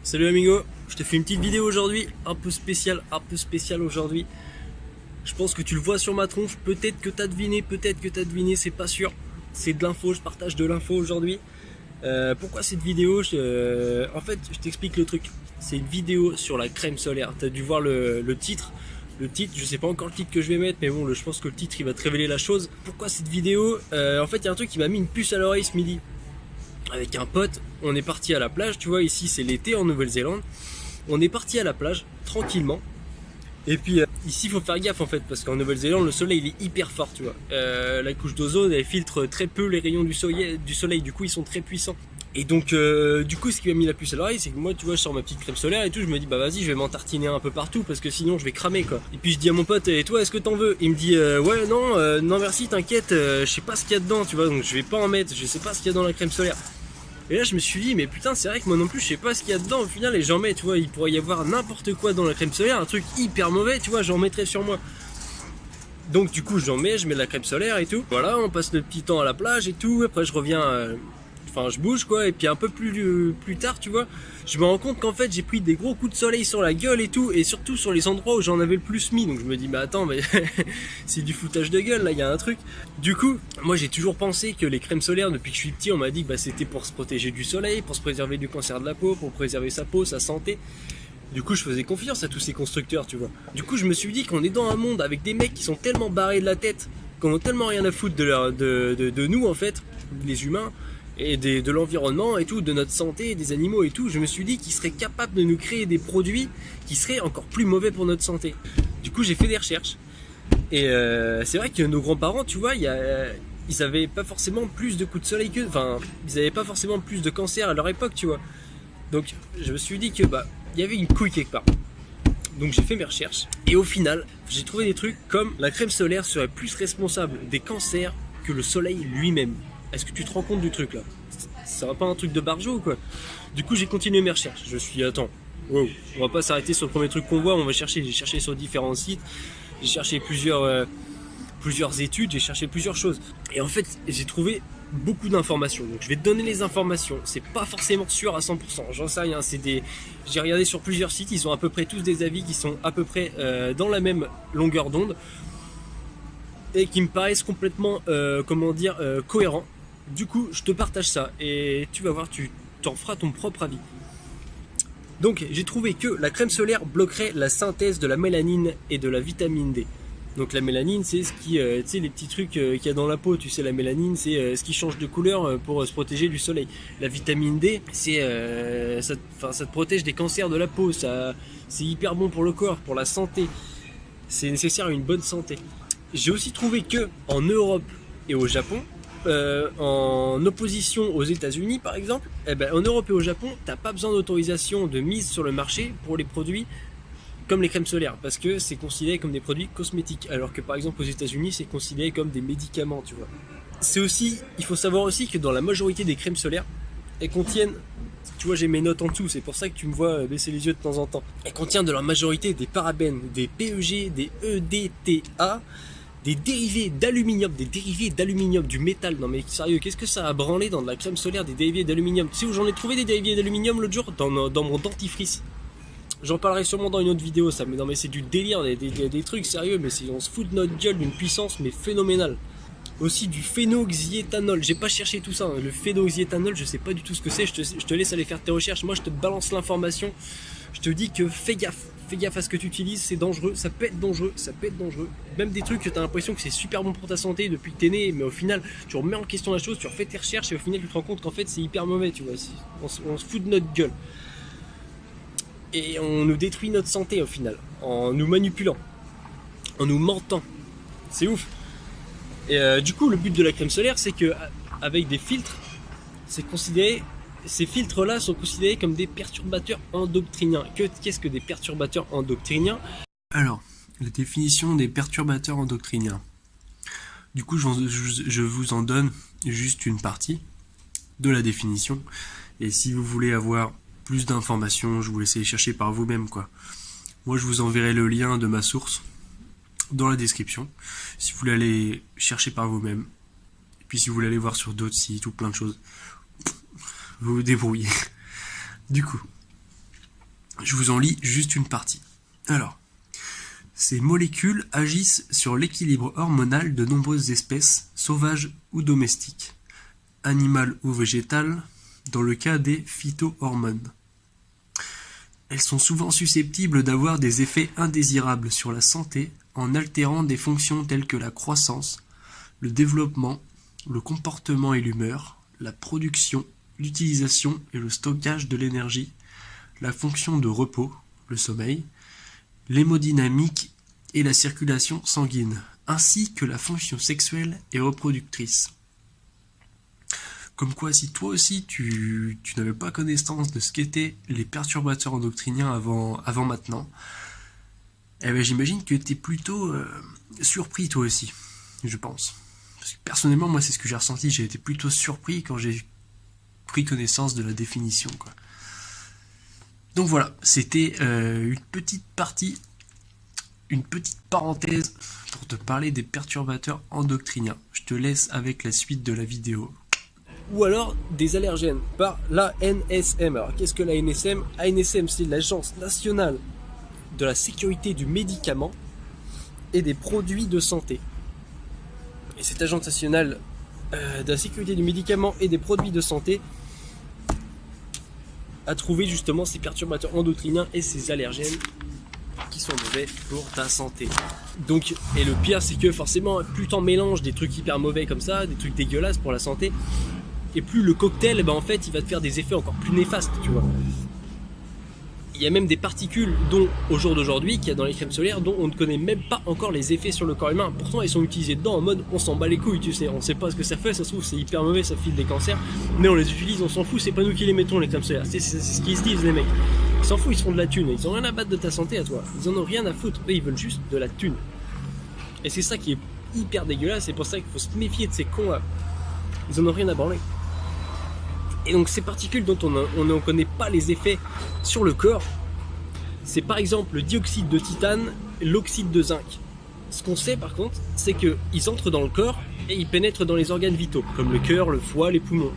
Salut amigo, je te fais une petite vidéo aujourd'hui, un peu spéciale aujourd'hui. Je pense que tu le vois sur ma tronche, peut-être que t'as deviné, c'est pas sûr. C'est de l'info, je partage de l'info aujourd'hui. Pourquoi cette vidéo En fait, je t'explique le truc. C'est une vidéo sur la crème solaire. T'as dû voir le titre. Le titre, je sais pas encore le titre que je vais mettre, mais bon, je pense que le titre il va te révéler la chose. Pourquoi cette vidéo En fait, il y a un truc qui m'a mis une puce à l'oreille ce midi. Avec un pote, on est parti à la plage, tu vois, ici c'est l'été en Nouvelle-Zélande. On est parti à la plage, tranquillement. Et puis ici il faut faire gaffe en fait, parce qu'en Nouvelle-Zélande le soleil il est hyper fort, tu vois. La couche d'ozone elle filtre très peu les rayons du soleil, du coup ils sont très puissants. Et donc du coup ce qui m'a mis la puce à l'oreille, c'est que moi tu vois je sors ma petite crème solaire et tout, je me dis bah vas-y je vais m'en tartiner un peu partout parce que sinon je vais cramer quoi. Et puis je dis à mon pote et toi est-ce que t'en veux? Il me dit ouais non non merci t'inquiète, je sais pas ce qu'il y a dedans tu vois, donc je vais pas en mettre, je sais pas ce qu'il y a dans la crème solaire. Et là je me suis dit mais putain c'est vrai que moi non plus je sais pas ce qu'il y a dedans au final et j'en mets tu vois, il pourrait y avoir n'importe quoi dans la crème solaire, un truc hyper mauvais tu vois, j'en mettrais sur moi. Donc du coup j'en mets, je mets de la crème solaire et tout. Voilà, on passe le petit temps à la plage et tout, après je reviens, enfin je bouge quoi, et puis un peu plus tard tu vois, je me rends compte qu'en fait j'ai pris des gros coups de soleil sur la gueule et tout, et surtout sur les endroits où j'en avais le plus mis, donc je me dis mais attends mais c'est du foutage de gueule là, il y a un truc. Du coup, moi j'ai toujours pensé que les crèmes solaires depuis que je suis petit, on m'a dit que bah, c'était pour se protéger du soleil, pour se préserver du cancer de la peau, pour préserver sa peau, sa santé. Du coup, je faisais confiance à tous ces constructeurs, tu vois. Du coup, je me suis dit qu'on est dans un monde avec des mecs qui sont tellement barrés de la tête, qu'on a tellement rien à foutre de nous, en fait, les humains, et de l'environnement et tout, de notre santé, des animaux et tout. Je me suis dit qu'ils seraient capables de nous créer des produits qui seraient encore plus mauvais pour notre santé. Du coup, j'ai fait des recherches. Et c'est vrai que nos grands-parents, tu vois, ils avaient pas forcément plus de coups de soleil que... Enfin, ils avaient pas forcément plus de cancer à leur époque, tu vois. Donc, je me suis dit que, bah, il y avait une couille quelque part. Donc j'ai fait mes recherches et au final j'ai trouvé des trucs comme la crème solaire serait plus responsable des cancers que le soleil lui-même. Est-ce que tu te rends compte du truc là? Ça va pas un truc de barjo ou quoi? Du coup j'ai continué mes recherches. Je suis attends, wow. On va pas s'arrêter sur le premier truc qu'on voit, on va chercher. J'ai cherché sur différents sites, j'ai cherché plusieurs études, j'ai cherché plusieurs choses. Et en fait, j'ai trouvé beaucoup d'informations. Donc je vais te donner les informations. C'est pas forcément sûr à 100%. J'en sais rien. J'ai regardé sur plusieurs sites. Ils ont à peu près tous des avis qui sont à peu près dans la même longueur d'onde et qui me paraissent complètement, cohérents. Du coup, je te partage ça et tu vas voir, tu t'en feras ton propre avis. Donc, j'ai trouvé que la crème solaire bloquerait la synthèse de la mélanine et de la vitamine D. Donc la mélanine, c'est ce qui, tu sais, les petits trucs qu'il y a dans la peau. Tu sais, la mélanine, c'est ce qui change de couleur pour se protéger du soleil. La vitamine D, c'est, ça te protège des cancers de la peau. C'est hyper bon pour le corps, pour la santé. C'est nécessaire à une bonne santé. J'ai aussi trouvé que en Europe et au Japon, en opposition aux États-Unis par exemple, eh ben, en Europe et au Japon, t'as pas besoin d'autorisation de mise sur le marché pour les produits comme les crèmes solaires, parce que c'est considéré comme des produits cosmétiques, alors que par exemple aux États-Unis c'est considéré comme des médicaments, tu vois. C'est aussi, il faut savoir aussi que dans la majorité des crèmes solaires, elles contiennent, tu vois j'ai mes notes en dessous, c'est pour ça que tu me vois baisser les yeux de temps en temps. Elles contiennent de la majorité des parabènes, des PEG, des EDTA, des dérivés d'aluminium, du métal. Non mais sérieux, qu'est-ce que ça a branlé dans de la crème solaire, des dérivés d'aluminium? Tu sais où j'en ai trouvé des dérivés d'aluminium l'autre jour? Dans mon dentifrice. J'en parlerai sûrement dans une autre vidéo, ça, mais non mais c'est du délire, des trucs sérieux, mais on se fout de notre gueule d'une puissance mais phénoménale. Aussi du phénoxyéthanol, j'ai pas cherché tout ça, hein. Le phénoxyéthanol, je sais pas du tout ce que c'est, je te laisse aller faire tes recherches, moi je te balance l'information, je te dis que fais gaffe à ce que tu utilises, c'est dangereux, ça peut être dangereux, Même des trucs que t'as l'impression que c'est super bon pour ta santé depuis que t'es né, mais au final tu remets en question la chose, tu refais tes recherches et au final tu te rends compte qu'en fait c'est hyper mauvais, tu vois, on se fout de notre gueule. Et on nous détruit notre santé au final, en nous manipulant, en nous mentant. C'est ouf. Et du coup, le but de la crème solaire, c'est que avec des filtres, ces filtres-là sont considérés comme des perturbateurs endocriniens. Qu'est-ce que des perturbateurs endocriniens? Alors, la définition des perturbateurs endocriniens. Du coup, je vous en donne juste une partie de la définition. Et si vous voulez avoir plus d'informations, je vous laisse les chercher par vous-même, quoi. Moi, je vous enverrai le lien de ma source dans la description, si vous voulez aller chercher par vous-même. Et puis si vous voulez aller voir sur d'autres sites ou plein de choses, vous vous débrouillez. Du coup, Je vous en lis juste une partie. Alors, ces molécules agissent sur l'équilibre hormonal de nombreuses espèces, sauvages ou domestiques, animales ou végétales, dans le cas des phytohormones. Elles sont souvent susceptibles d'avoir des effets indésirables sur la santé en altérant des fonctions telles que la croissance, le développement, le comportement et l'humeur, la production, l'utilisation et le stockage de l'énergie, la fonction de repos, le sommeil, l'hémodynamique et la circulation sanguine, ainsi que la fonction sexuelle et reproductrice. Comme quoi, si toi aussi tu n'avais pas connaissance de ce qu'étaient les perturbateurs endocriniens avant maintenant, eh ben, j'imagine que tu es plutôt surpris toi aussi, je pense. Parce que personnellement, moi c'est ce que j'ai ressenti, j'ai été plutôt surpris quand j'ai pris connaissance de la définition, quoi. Donc voilà, c'était une petite parenthèse pour te parler des perturbateurs endocriniens. Je te laisse avec la suite de la vidéo. Ou alors des allergènes par l'ANSM. Alors qu'est-ce que l'ANSM? ANSM, c'est l'Agence nationale de la sécurité du médicament et des produits de santé. Et cette Agence nationale de la sécurité du médicament et des produits de santé a trouvé justement ces perturbateurs endocriniens et ces allergènes qui sont mauvais pour ta santé. Donc, et le pire, c'est que forcément, plus t'en mélanges des trucs hyper mauvais comme ça, des trucs dégueulasses pour la santé, et plus le cocktail, eh ben, en fait, il va te faire des effets encore plus néfastes, tu vois. Il y a même des particules dont, au jour d'aujourd'hui, qu'il y a dans les crèmes solaires, dont on ne connaît même pas encore les effets sur le corps humain. Pourtant, ils sont utilisés dedans en mode, on s'en bat les couilles, tu sais. On sait pas ce que ça fait, ça se trouve, c'est hyper mauvais, ça file des cancers. Mais on les utilise, on s'en fout, c'est pas nous qui les mettons, les crèmes solaires. C'est ce qu'ils se disent, les mecs. Ils s'en foutent, ils se font de la thune. Ils ont rien à battre de ta santé à toi. Ils en ont rien à foutre. Eux, ils veulent juste de la thune. Et c'est ça qui est hyper dégueulasse. C'est pour ça qu'il faut se méfier de ces cons-là. Ils en ont rien à branler. Et donc, ces particules dont on ne connaît pas les effets sur le corps, c'est par exemple le dioxyde de titane et l'oxyde de zinc. Ce qu'on sait par contre, c'est qu'ils entrent dans le corps et ils pénètrent dans les organes vitaux, comme le cœur, le foie, les poumons.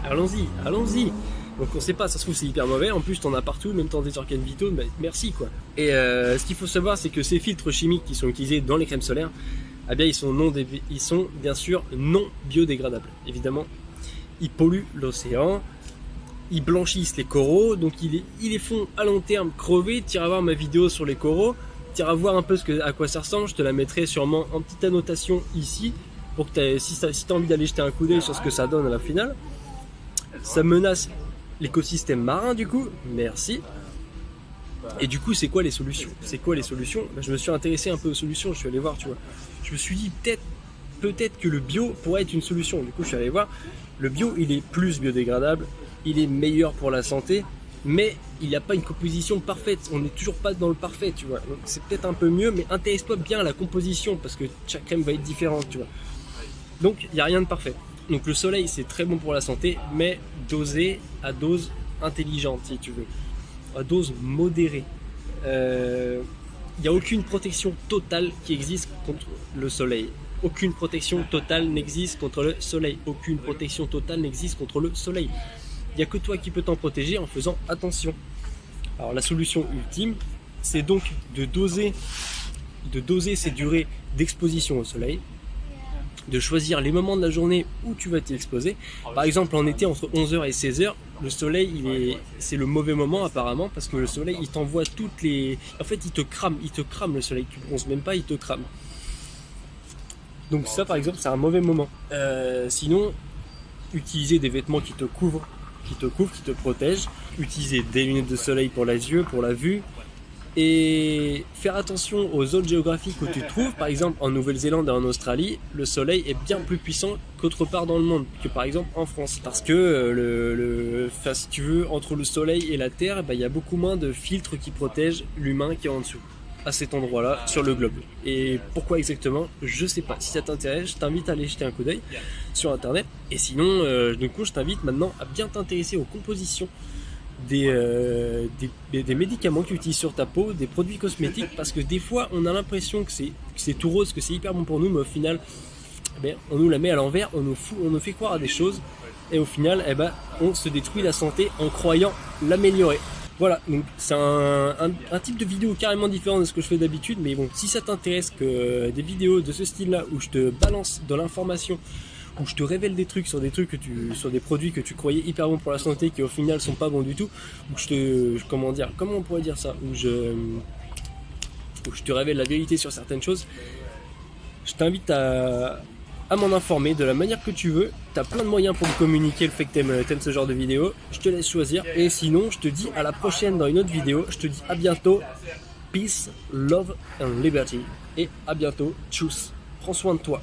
Allons-y, allons-y. Donc on sait pas, ça se trouve c'est hyper mauvais, en plus t'en as partout, même dans des organes vitaux, bah, merci quoi. Et ce qu'il faut savoir, c'est que ces filtres chimiques qui sont utilisés dans les crèmes solaires, eh bien ils sont bien sûr non biodégradables. Évidemment, ils polluent l'océan, ils blanchissent les coraux, donc ils les font à long terme crever. Tu iras voir ma vidéo sur les coraux, tu iras voir un peu à quoi ça ressemble, je te la mettrai sûrement en petite annotation ici, pour que si tu as envie d'aller jeter un coup d'œil sur ce que ça donne à la finale. Ça menace l'écosystème marin du coup, merci. Et du coup, c'est quoi les solutions? Ben, je me suis intéressé un peu aux solutions, je suis allé voir, tu vois. Je me suis dit peut-être que le bio pourrait être une solution. Du coup, je suis allé voir. Le bio, il est plus biodégradable, il est meilleur pour la santé, mais il n'y a pas une composition parfaite. On n'est toujours pas dans le parfait, tu vois. Donc c'est peut-être un peu mieux, mais intéresse-toi bien à la composition, parce que chaque crème va être différente, tu vois. Donc, il n'y a rien de parfait. Donc le soleil, c'est très bon pour la santé, mais dosé à dose intelligente, si tu veux. À dose modérée. Il n'y a aucune protection totale qui existe contre le soleil. Aucune protection totale n'existe contre le soleil. Aucune protection totale n'existe contre le soleil. Il n'y a que toi qui peux t'en protéger en faisant attention. Alors la solution ultime, c'est donc de doser ces durées d'exposition au soleil, de choisir les moments de la journée où tu vas t'y exposer. Par exemple, en été, entre 11h et 16h, le soleil, c'est le mauvais moment apparemment, parce que le soleil, il t'envoie toutes les... En fait, il te crame le soleil, tu bronzes même pas, il te crame. Donc ça, par exemple, c'est un mauvais moment. Sinon, utiliser des vêtements qui te couvrent, qui te protègent. Utiliser des lunettes de soleil pour les yeux, pour la vue. Et faire attention aux zones géographiques où tu te trouves. Par exemple, en Nouvelle-Zélande et en Australie, le soleil est bien plus puissant qu'autre part dans le monde, que par exemple en France. Parce que, si tu veux, entre le soleil et la terre, il y a beaucoup moins de filtres qui protègent l'humain qui est en dessous, à cet endroit-là, sur le globe. Et pourquoi exactement, je sais pas. Si ça t'intéresse, je t'invite à aller jeter un coup d'œil sur internet. Et sinon, du coup, je t'invite maintenant à bien t'intéresser aux compositions des médicaments que tu utilises sur ta peau, des produits cosmétiques, parce que des fois on a l'impression que c'est tout rose, que c'est hyper bon pour nous, mais au final on nous la met à l'envers, on nous fait croire à des choses, et au final on se détruit la santé en croyant l'améliorer. Voilà, donc c'est un type de vidéo carrément différent de ce que je fais d'habitude, mais bon, si ça t'intéresse que des vidéos de ce style-là, où je te balance de l'information, où je te révèle des trucs sur sur des produits que tu croyais hyper bons pour la santé, qui au final sont pas bons du tout, où comment on pourrait dire ça, où je te révèle la vérité sur certaines choses, je t'invite à m'en informer de la manière que tu veux. T'as plein de moyens pour me communiquer le fait que t'aimes ce genre de vidéo. Je te laisse choisir. Et sinon, je te dis à la prochaine dans une autre vidéo. Je te dis à bientôt. Peace, love and liberty. Et à bientôt. Tchuss. Prends soin de toi.